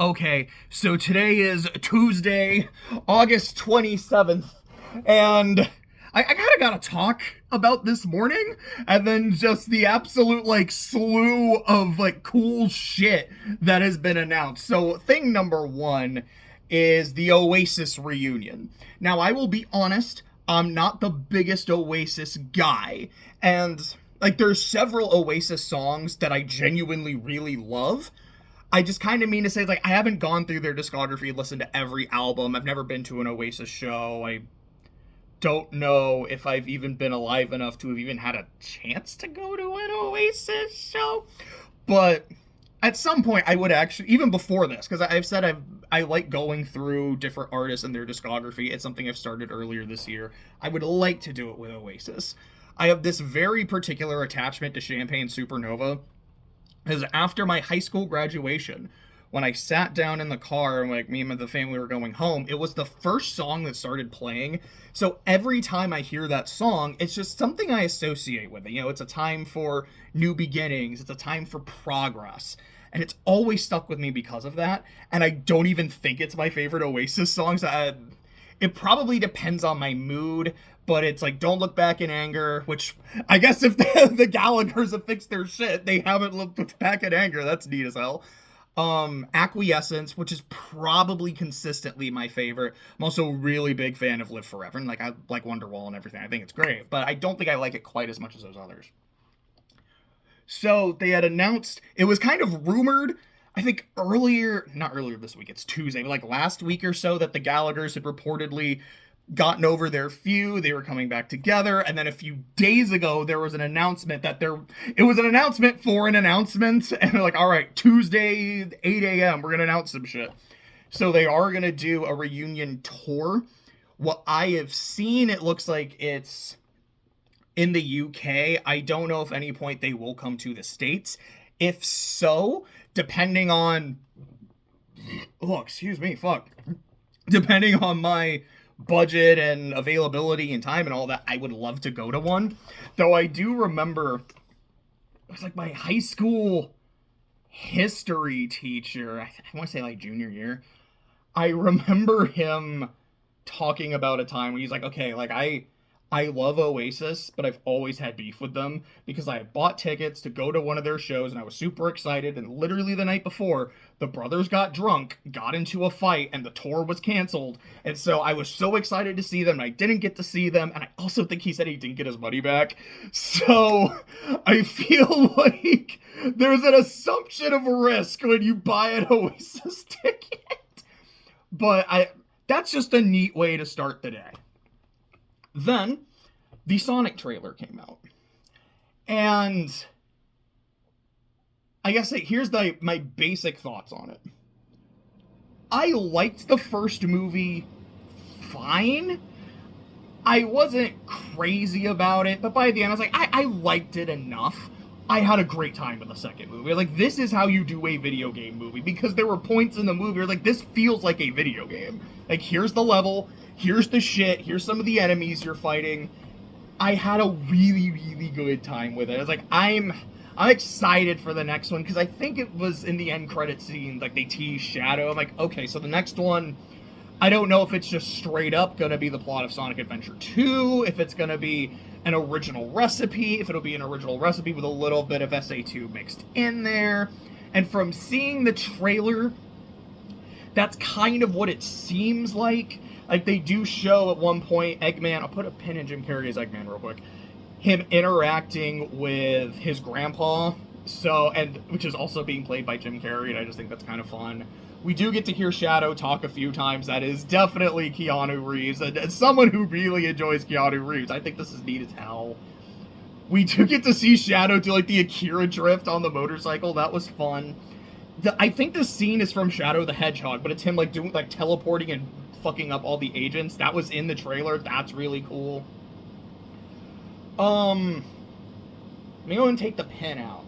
Okay, so today is Tuesday, August 27th, and I kind of gotta talk about this morning, and then just the absolute, slew of, cool shit that has been announced. So, thing number one is the Oasis reunion. Now, I will be honest, I'm not the biggest Oasis guy, and, there's several Oasis songs that I genuinely really love. I just kind of mean to say, I haven't gone through their discography, listened to every album. I've never been to an Oasis show. I don't know if I've even been alive enough to have even had a chance to go to an Oasis show. But at some point, I would actually, even before this, because I've said I like going through different artists and their discography. It's something I've started earlier this year. I would like to do it with Oasis. I have this very particular attachment to Champagne Supernova. Because after my high school graduation, when I sat down in the car and me and the family were going home, it was the first song that started playing. So every time I hear that song, it's just something I associate with it. It's a time for new beginnings. It's a time for progress. And it's always stuck with me because of that. And I don't even think it's my favorite Oasis songs. It probably depends on my mood, but it's Don't Look Back in Anger, which I guess if the Gallaghers have fixed their shit, they haven't looked back in anger. That's neat as hell. Acquiescence, which is probably consistently my favorite. I'm also a really big fan of Live Forever, and I like Wonderwall and everything. I think it's great, but I don't think I like it quite as much as those others. So they had announced, it was kind of rumored, I think not earlier this week, it's Tuesday, but last week or so, that the Gallaghers had reportedly gotten over their feud. They were coming back together, and then a few days ago there was an announcement it was an announcement for an announcement, and they're all right, Tuesday 8 a.m. we're gonna announce some shit. So they are gonna do a reunion tour. What I have seen, it looks like it's in the UK. I don't know if at any point they will come to the States. If so, depending on depending on my budget and availability and time and all that, I would love to go to one. Though I do remember, it was my high school history teacher, I want to say junior year. I remember him talking about a time where he's okay, I love Oasis, but I've always had beef with them because I bought tickets to go to one of their shows and I was super excited, and literally the night before, the brothers got drunk, got into a fight, and the tour was canceled. And so I was so excited to see them, and I didn't get to see them, and I also think he said he didn't get his money back. So I feel like there's an assumption of risk when you buy an Oasis ticket. But that's just a neat way to start the day. Then, the Sonic trailer came out. And I guess here's my basic thoughts on it. I liked the first movie fine. I wasn't crazy about it, but by the end I was I liked it enough. I had a great time with the second movie. This is how you do a video game movie, because there were points in the movie where this feels like a video game. Here's the level, here's the shit, here's some of the enemies you're fighting. I had a really, really good time with it. I was I'm excited for the next one, because I think it was in the end credit scene, they teased Shadow. I'm okay, so the next one, I don't know if it's just straight up gonna be the plot of Sonic Adventure 2, if it's gonna be an original recipe, if it'll be an original recipe with a little bit of SA2 mixed in there. And from seeing the trailer, that's kind of what it seems like. They do show at one point Eggman, I'll put a pin in Jim Carrey's Eggman real quick, him interacting with his grandpa, which is also being played by Jim Carrey, and I just think that's kind of fun. We do get to hear Shadow talk a few times. That is definitely Keanu Reeves. And as someone who really enjoys Keanu Reeves, I think this is neat as hell. We do get to see Shadow do the Akira drift on the motorcycle. That was fun. I think the scene is from Shadow the Hedgehog, but it's him doing teleporting and fucking up all the agents. That was in the trailer. That's really cool. Let me go and take the pin out.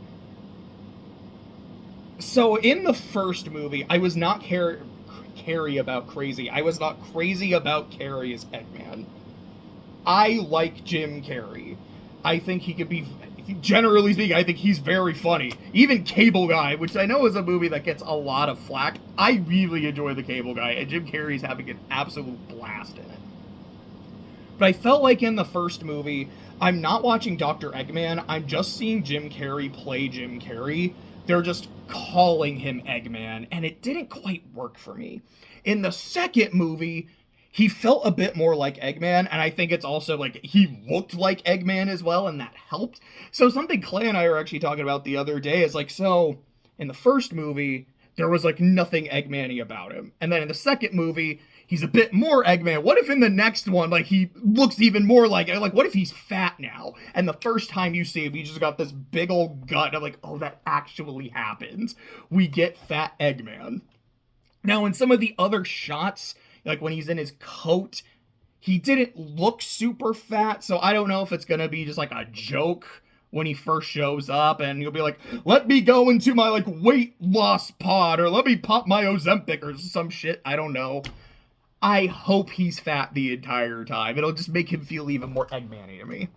So in the first movie, I was not Carrey about crazy. I was not crazy about Carrey as Eggman. I like Jim Carrey. I think he could be generally speaking, I think he's very funny. Even Cable Guy, which I know is a movie that gets a lot of flack, I really enjoy the Cable Guy, and Jim Carrey's having an absolute blast in it. But I felt like in the first movie, I'm not watching Dr. Eggman, I'm just seeing Jim Carrey play Jim Carrey. They're just calling him Eggman, and it didn't quite work for me. In the second movie, he felt a bit more like Eggman, and I think it's also, like, he looked like Eggman as well, and that helped. So something Clay and I were actually talking about the other day is, like, so, in the first movie, there was, like, nothing Eggman-y about him. And then in the second movie, he's a bit more Eggman. What if in the next one, like, he looks even more like what if he's fat now? And the first time you see him, he just got this big old gut. And I'm like, oh, that actually happens. We get fat Eggman. Now, in some of the other shots, like when he's in his coat, he didn't look super fat. So I don't know if it's going to be just like a joke when he first shows up, and he'll be like, let me go into my, like, weight loss pod, or let me pop my Ozempic, or some shit. I don't know. I hope he's fat the entire time. It'll just make him feel even more Eggman-y to me.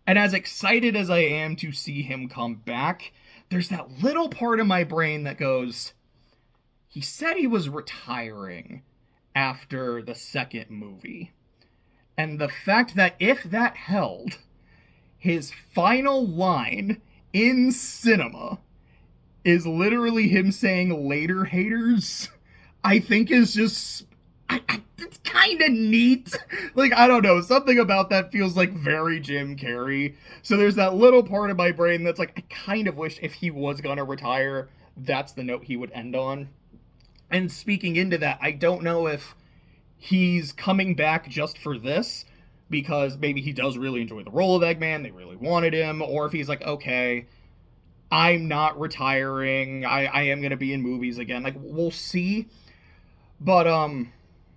And as excited as I am to see him come back, there's that little part of my brain that goes, he said he was retiring after the second movie. And the fact that if that held, his final line in cinema is literally him saying, later, haters, I think is just... it's kind of neat. Like, I don't know, something about that feels like very Jim Carrey. So there's that little part of my brain that's like, I kind of wish if he was gonna retire, that's the note he would end on. And speaking into that, I don't know if he's coming back just for this, because maybe he does really enjoy the role of Eggman, they really wanted him, or if he's like, okay, I'm not retiring, I am gonna be in movies again. Like, we'll see. But,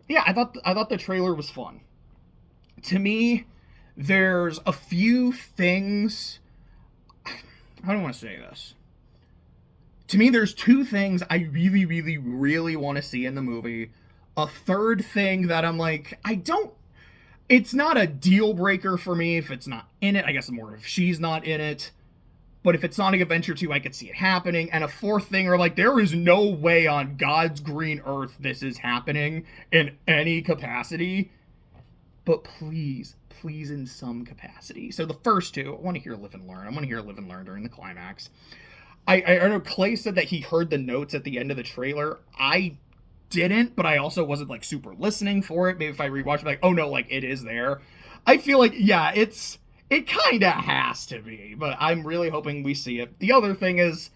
yeah, I thought the trailer was fun. To me, there's a few things... I don't want to say this. To me, there's two things I really, really, really want to see in the movie. A third thing that I'm like, it's not a deal breaker for me if it's not in it. I guess more if she's not in it. But if it's Sonic Adventure 2, I could see it happening. And a fourth thing, or like, there is no way on God's green earth this is happening in any capacity. But please, please in some capacity. So the first two, I want to hear Live and Learn. I want to hear Live and Learn during the climax. I know Clay said that he heard the notes at the end of the trailer. I didn't, but I also wasn't, like, super listening for it. Maybe if I rewatch it, like, oh no, like, it is there. I feel like, yeah, it kind of has to be, but I'm really hoping we see it. The other thing is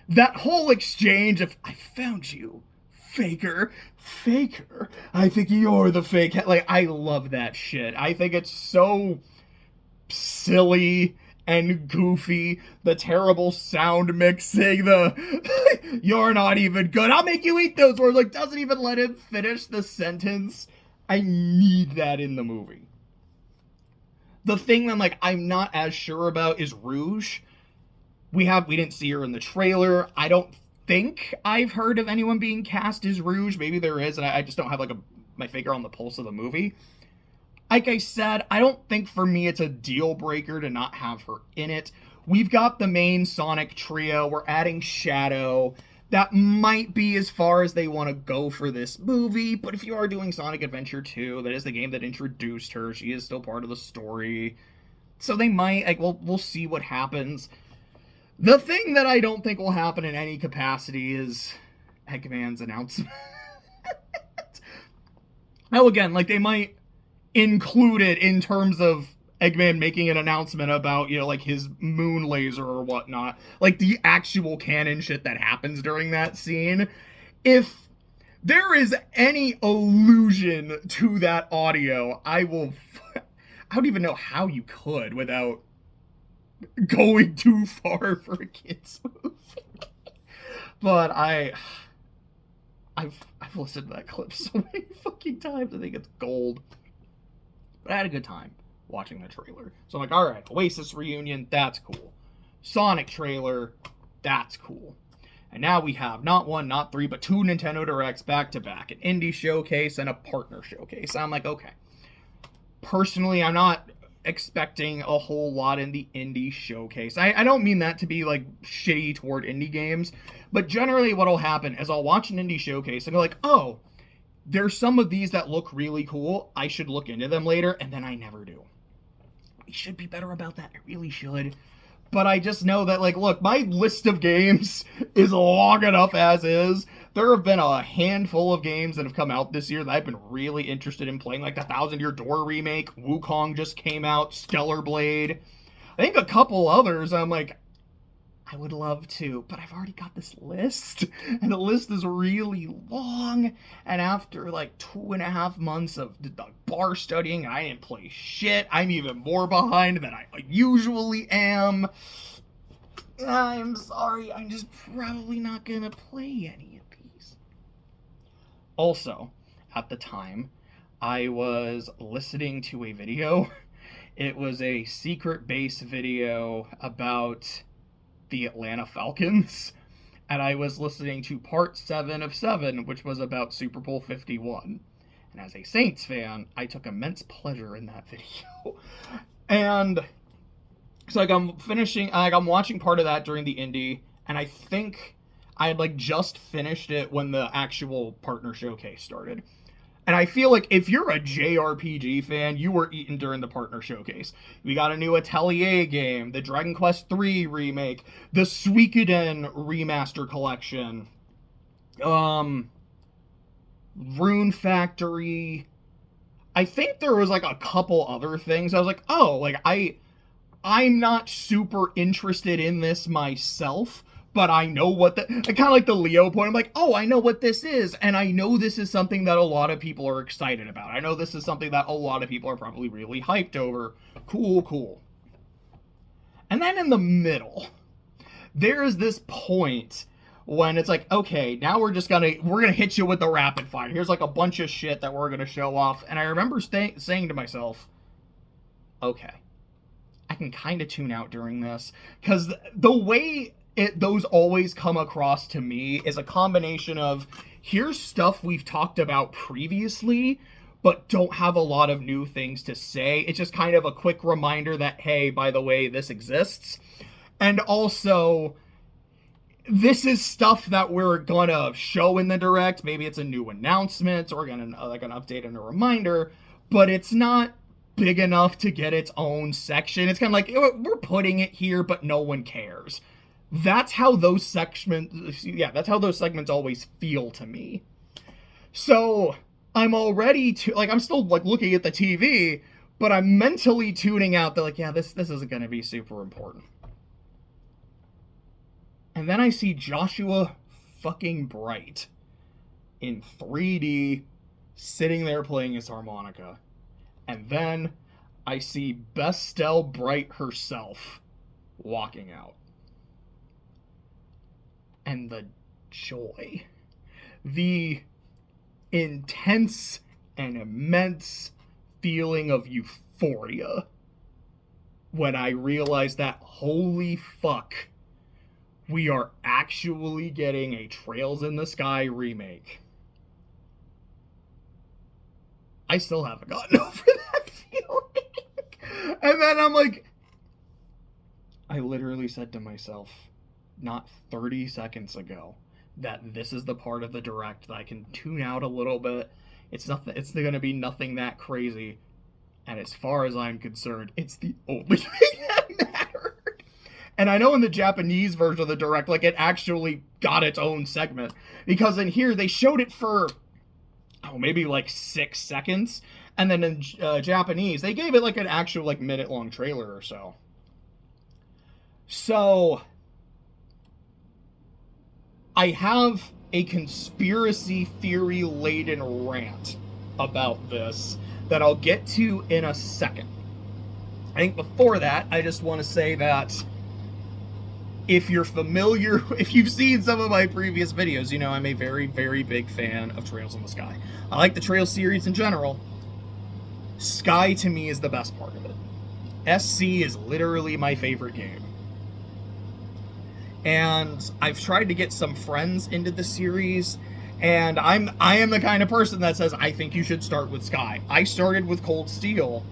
that whole exchange of, I found you, faker, I think you're the fake. Like, I love that shit. I think it's so silly and goofy. The terrible sound mixing, the you're not even good, I'll make you eat those words, like, doesn't even let him finish the sentence. I need that in the movie. The thing that, like, I'm not as sure about is Rouge. We didn't see her in the trailer. I don't think I've heard of anyone being cast as Rouge. Maybe there is, and I just don't have, like, my finger on the pulse of the movie. Like I said, I don't think for me it's a deal breaker to not have her in it. We've got the main Sonic trio. We're adding Shadow. That might be as far as they want to go for this movie, but if you are doing Sonic Adventure 2, that is the game that introduced her. She is still part of the story. So they might, like, we'll see what happens. The thing that I don't think will happen in any capacity is Eggman's announcement. Now, again, like, they might include it in terms of Eggman making an announcement about, you know, like, his moon laser or whatnot. Like, the actual canon shit that happens during that scene. If there is any allusion to that audio, I don't even know how you could without going too far for a kid's movie. But I've listened to that clip so many fucking times. I think it's gold. But I had a good time watching the trailer. So I'm like, alright, Oasis reunion, that's cool. Sonic trailer, that's cool. And now we have not one, not three, but two Nintendo Directs back to back. An indie showcase and a partner showcase. I'm like, okay. Personally, I'm not expecting a whole lot in the indie showcase. I don't mean that to be like shitty toward indie games, but generally what'll happen is I'll watch an indie showcase and go like, oh, there's some of these that look really cool. I should look into them later, and then I never do. I should be better about that. I really should. But I just know that, like, look, my list of games is long enough as is. There have been a handful of games that have come out this year that I've been really interested in playing, like the Thousand Year Door remake, Wukong just came out, Stellar Blade. I think a couple others I'm like, I would love to, but I've already got this list, and the list is really long, and after like 2.5 months of bar studying, I didn't play shit. I'm even more behind than I usually am. I'm sorry, I'm just probably not gonna play any of these. Also, at the time, I was listening to a video. It was a secret base video about the Atlanta Falcons, and I was listening to part 7 of 7, which was about Super Bowl 51. And as a Saints fan, I took immense pleasure in that video. And so like I'm watching part of that during the indie, and I think I had like just finished it when the actual partner showcase started. And I feel like if you're a JRPG fan, you were eaten during the partner showcase. We got a new Atelier game, the Dragon Quest III remake, the Suikoden remaster collection, Rune Factory. I think there was like a couple other things. I was like, oh, like I'm not super interested in this myself, but I know what kind of like the Leo point. I'm like, oh, I know what this is, and I know this is something that a lot of people are excited about. I know this is something that a lot of people are probably really hyped over. Cool. And then in the middle, there is this point when it's like, okay, now we're gonna hit you with the rapid fire. Here's like a bunch of shit that we're gonna show off. And I remember saying to myself, okay, I can kind of tune out during this, because the way those always come across to me is a combination of, here's stuff we've talked about previously, but don't have a lot of new things to say. It's just kind of a quick reminder that, hey, by the way, this exists. And also, this is stuff that we're gonna show in the direct. Maybe it's a new announcement or like an update and a reminder, but it's not big enough to get its own section. It's kind of like, we're putting it here, but no one cares. That's how those segments always feel to me. So I'm already I'm still like looking at the TV, but I'm mentally tuning out that like, yeah, this isn't going to be super important. And then I see Joshua fucking Bright in 3D sitting there playing his harmonica. And then I see Bestel Bright herself walking out. And the joy, the intense and immense feeling of euphoria when I realized that, holy fuck, we are actually getting a Trails in the Sky remake. I still haven't gotten over that feeling. And then I'm like, I literally said to myself, not 30 seconds ago, that this is the part of the direct that I can tune out a little bit. It's going to be nothing that crazy. And as far as I'm concerned, it's the only thing that mattered. And I know in the Japanese version of the direct, like, it actually got its own segment. Because in here, they showed it for, maybe like 6 seconds. And then in Japanese, they gave it like an actual like minute-long trailer or so. So I have a conspiracy theory-laden rant about this that I'll get to in a second. I think before that, I just want to say that if you've seen some of my previous videos, you know I'm a very, very big fan of Trails in the Sky. I like the Trails series in general. Sky, to me, is the best part of it. SC is literally my favorite game. And I've tried to get some friends into the series, and I am the kind of person that says, I think you should start with Sky. I started with Cold Steel,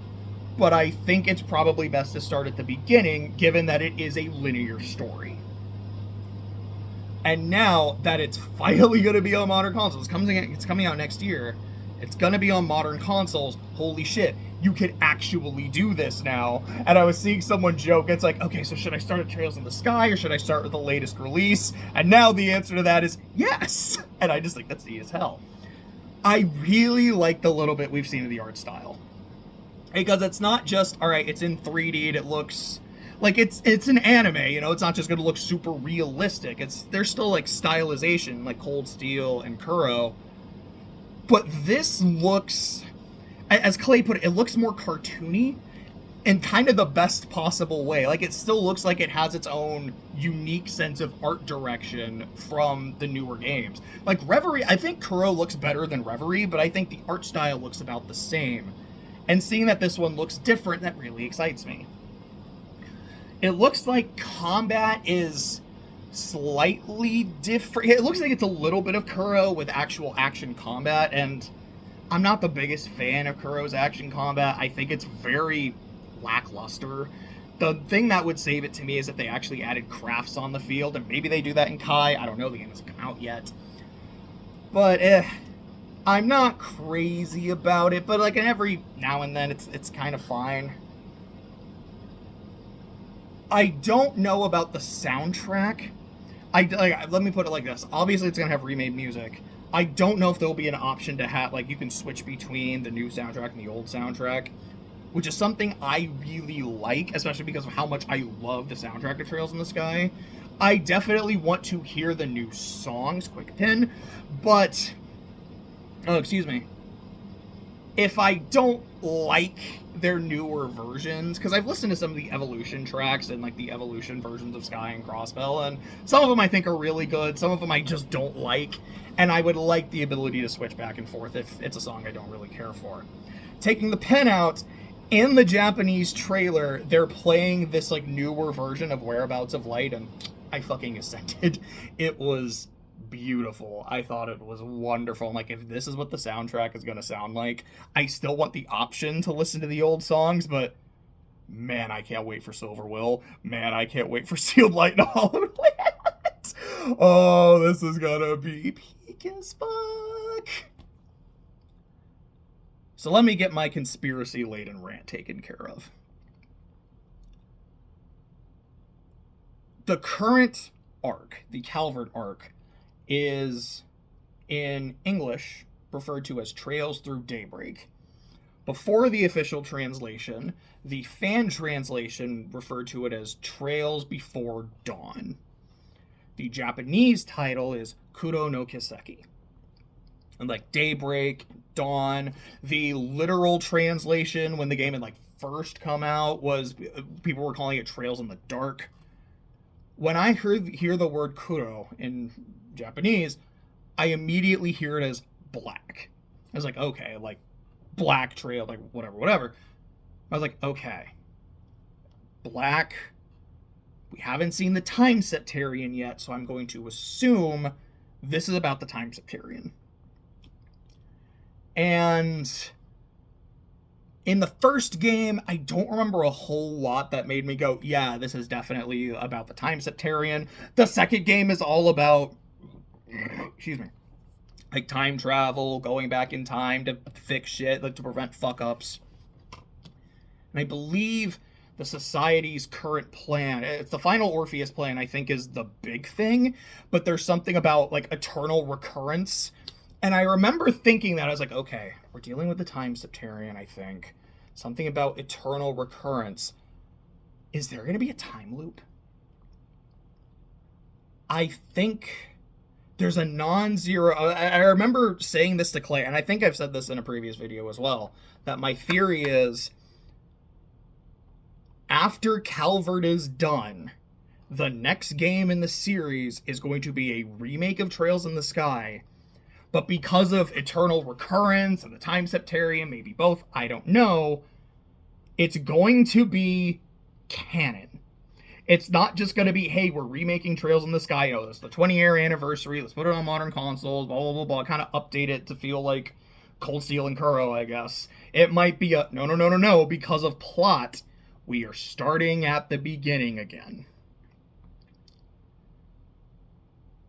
but I think it's probably best to start at the beginning, given that it is a linear story. And now that it's finally going to be on modern consoles, it's coming out next year, it's going to be on modern consoles, holy shit, you could actually do this now. And I was seeing someone joke, it's like, okay, so should I start at Trails in the Sky, or should I start with the latest release? And now the answer to that is yes! And I just think that's neat as hell. I really like the little bit we've seen of the art style. Because it's not just, alright, it's in 3D and it looks like it's an anime, you know, it's not just gonna look super realistic. There's still like stylization, like Cold Steel and Kuro. But this looks, as Clay put it, it looks more cartoony in kind of the best possible way. Like, it still looks like it has its own unique sense of art direction from the newer games. Like Reverie, I think Kuro looks better than Reverie, but I think the art style looks about the same. And seeing that this one looks different, that really excites me. It looks like combat is slightly different. It looks like it's a little bit of Kuro with actual action combat, and I'm not the biggest fan of Kuro's action combat. I think it's very lackluster. The thing that would save it to me is if they actually added crafts on the field, and maybe they do that in Kai. I don't know, the game hasn't come out yet. But I'm not crazy about it, but like every now and then it's kind of fine. I don't know about the soundtrack. Let me put it like this. Obviously, it's going to have remade music. I don't know if there'll be an option to have, like, you can switch between the new soundtrack and the old soundtrack, which is something I really like, especially because of how much I love the soundtrack of Trails in the Sky. I definitely want to hear the new songs, quick pin, but, if I don't like their newer versions, because I've listened to some of the Evolution tracks and like the Evolution versions of Sky and Crossbell, and some of them I think are really good, some of them I just don't like, and I would like the ability to switch back and forth if it's a song I don't really care for. Taking the pen out, in the Japanese trailer, they're playing this like newer version of Whereabouts of Light, and I fucking ascended. It was beautiful. I thought it was wonderful. I'm like, if this is what the soundtrack is going to sound like, I still want the option to listen to the old songs, but man, I can't wait for Silver Will. Man, I can't wait for Sealed Light and Hollow Lands. Oh, this is gonna be peak as fuck. So let me get my conspiracy-laden rant taken care of. The current arc, the Calvert arc, is in English referred to as Trails Through Daybreak. Before the official translation, the fan translation referred to it as Trails Before Dawn. The Japanese title is Kuro no Kiseki. And like Daybreak, Dawn, the literal translation when the game had like first come out was, people were calling it Trails in the Dark. When I hear the word Kuro in Japanese, I immediately hear it as black. I was like, okay, like black trail, like whatever. I was like, okay, black. We haven't seen the Time Septarian yet, so I'm going to assume this is about the Time Septarian. And in the first game, I don't remember a whole lot that made me go, yeah, this is definitely about the Time Septarian. The second game is all about, like time travel, going back in time to fix shit, like to prevent fuck-ups. And I believe the Society's current plan, it's the final Orpheus plan, I think, is the big thing, but there's something about, like, eternal recurrence. And I remember thinking that, I was like, okay, we're dealing with the Time Septarian, I think. Something about eternal recurrence. Is there going to be a time loop? I think there's a non-zero... I remember saying this to Clay, and I think I've said this in a previous video as well, that my theory is, after Calvert is done, the next game in the series is going to be a remake of Trails in the Sky, but because of eternal recurrence and the Time Septarian, maybe both, I don't know, it's going to be canon. It's not just going to be, hey, we're remaking Trails in the Sky, this is the 20-year anniversary, let's put it on modern consoles, blah, blah, blah, blah, kind of update it to feel like Cold Steel and Kuro, I guess. It might be a no, because of plot. We are starting at the beginning again.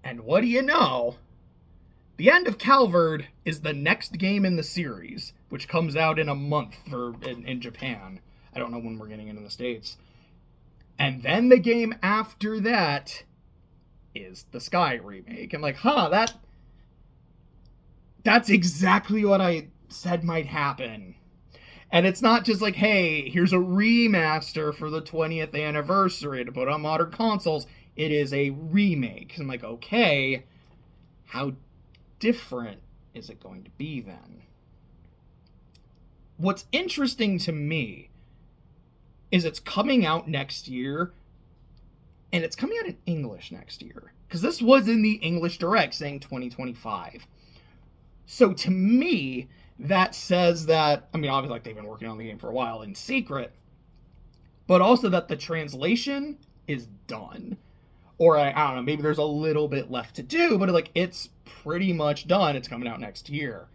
And what do you know? The End of Calvard is the next game in the series, which comes out in a month in Japan. I don't know when we're getting into the States. And then the game after that is the Sky remake. I'm like, that's exactly what I said might happen. And it's not just like, hey, here's a remaster for the 20th anniversary to put on modern consoles. It is a remake. I'm like, okay, how different is it going to be then? What's interesting to me is it's coming out next year, and it's coming out in English next year. Because this was in the English Direct saying 2025. So to me, that says that, I mean, obviously, like, they've been working on the game for a while in secret, but also that the translation is done. Or, I don't know, maybe there's a little bit left to do, but, like, it's pretty much done. It's coming out next year.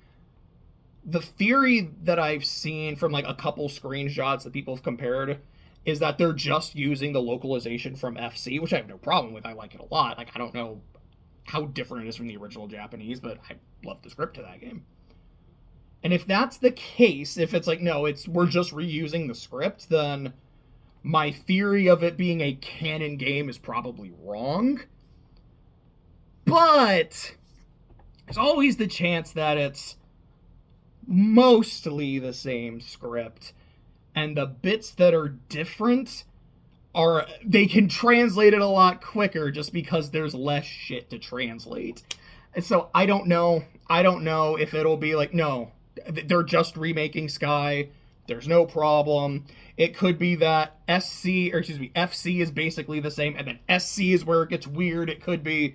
The theory that I've seen from, like, a couple screenshots that people have compared is that they're just using the localization from FC, which I have no problem with. I like it a lot. Like, I don't know how different it is from the original Japanese, but I love the script to that game. And if that's the case, if it's like, no, we're just reusing the script, then my theory of it being a canon game is probably wrong. But there's always the chance that it's mostly the same script, and the bits that are different they can translate it a lot quicker just because there's less shit to translate. And so I don't know if it'll be like, no, they're just remaking Sky, there's no problem. It could be that FC is basically the same, and then SC is where it gets weird. It could be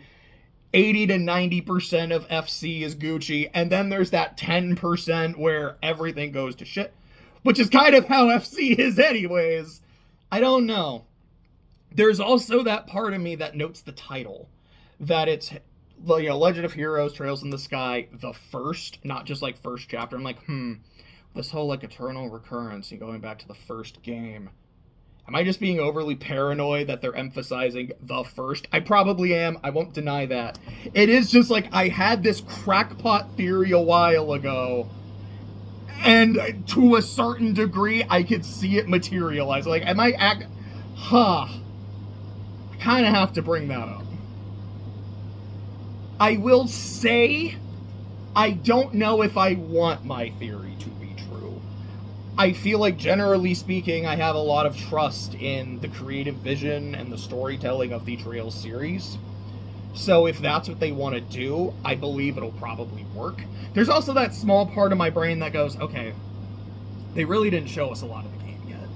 80 to 90% of FC is Gucci, and then there's that 10% where everything goes to shit, which is kind of how FC is anyways. I don't know. There's also that part of me that notes the title, that it's, you know, Legend of Heroes, Trails in the Sky, the first, not just like first chapter. I'm like, this whole like eternal recurrence and going back to the first game. Am I just being overly paranoid that they're emphasizing the first? I probably am. I won't deny that. It is just like I had this crackpot theory a while ago, and to a certain degree, I could see it materialize. Like, I kind of have to bring that up. I will say, I don't know if I want my theory to be true. I feel like, generally speaking, I have a lot of trust in the creative vision and the storytelling of the Trails series. So if that's what they want to do, I believe it'll probably work. There's also that small part of my brain that goes, okay, they really didn't show us a lot of the game yet.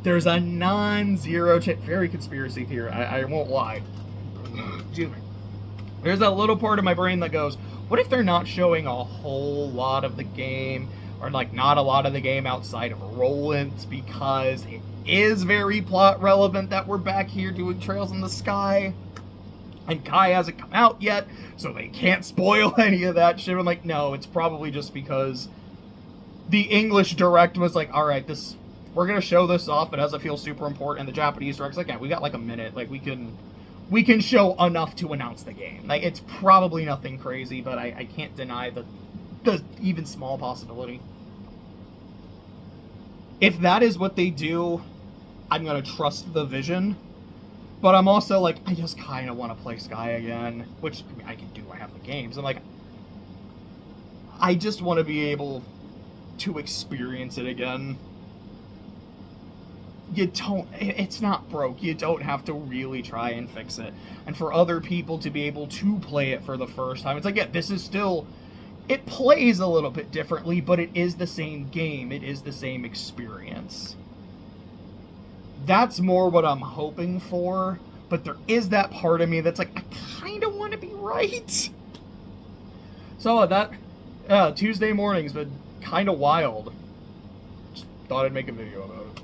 There's a non-zero chance, very conspiracy theory, I won't lie. Excuse me. There's that little part of my brain that goes, what if they're not showing a whole lot of the game, or like not a lot of the game outside of Roland, because it is very plot relevant that we're back here doing Trails in the Sky, and Kai hasn't come out yet, so they can't spoil any of that shit. I'm like, no, it's probably just because the English Direct was like, alright, we're gonna show this off, but it doesn't feel super important, and the Japanese Direct's like, yeah, we got like a minute, like we can show enough to announce the game. Like, it's probably nothing crazy, but I can't deny the even small possibility. If that is what they do, I'm gonna trust the vision. But I'm also like, I just kind of want to play Sky again, which I mean, I can do. I have the games. I'm like, I just want to be able to experience it again. It's not broke. You don't have to really try and fix it. And for other people to be able to play it for the first time, it's like, yeah, this is still, it plays a little bit differently, but it is the same game. It is the same experience. That's more what I'm hoping for, but there is that part of me that's like, I kind of want to be right. So that Tuesday morning's been kind of wild. Just thought I'd make a video about it.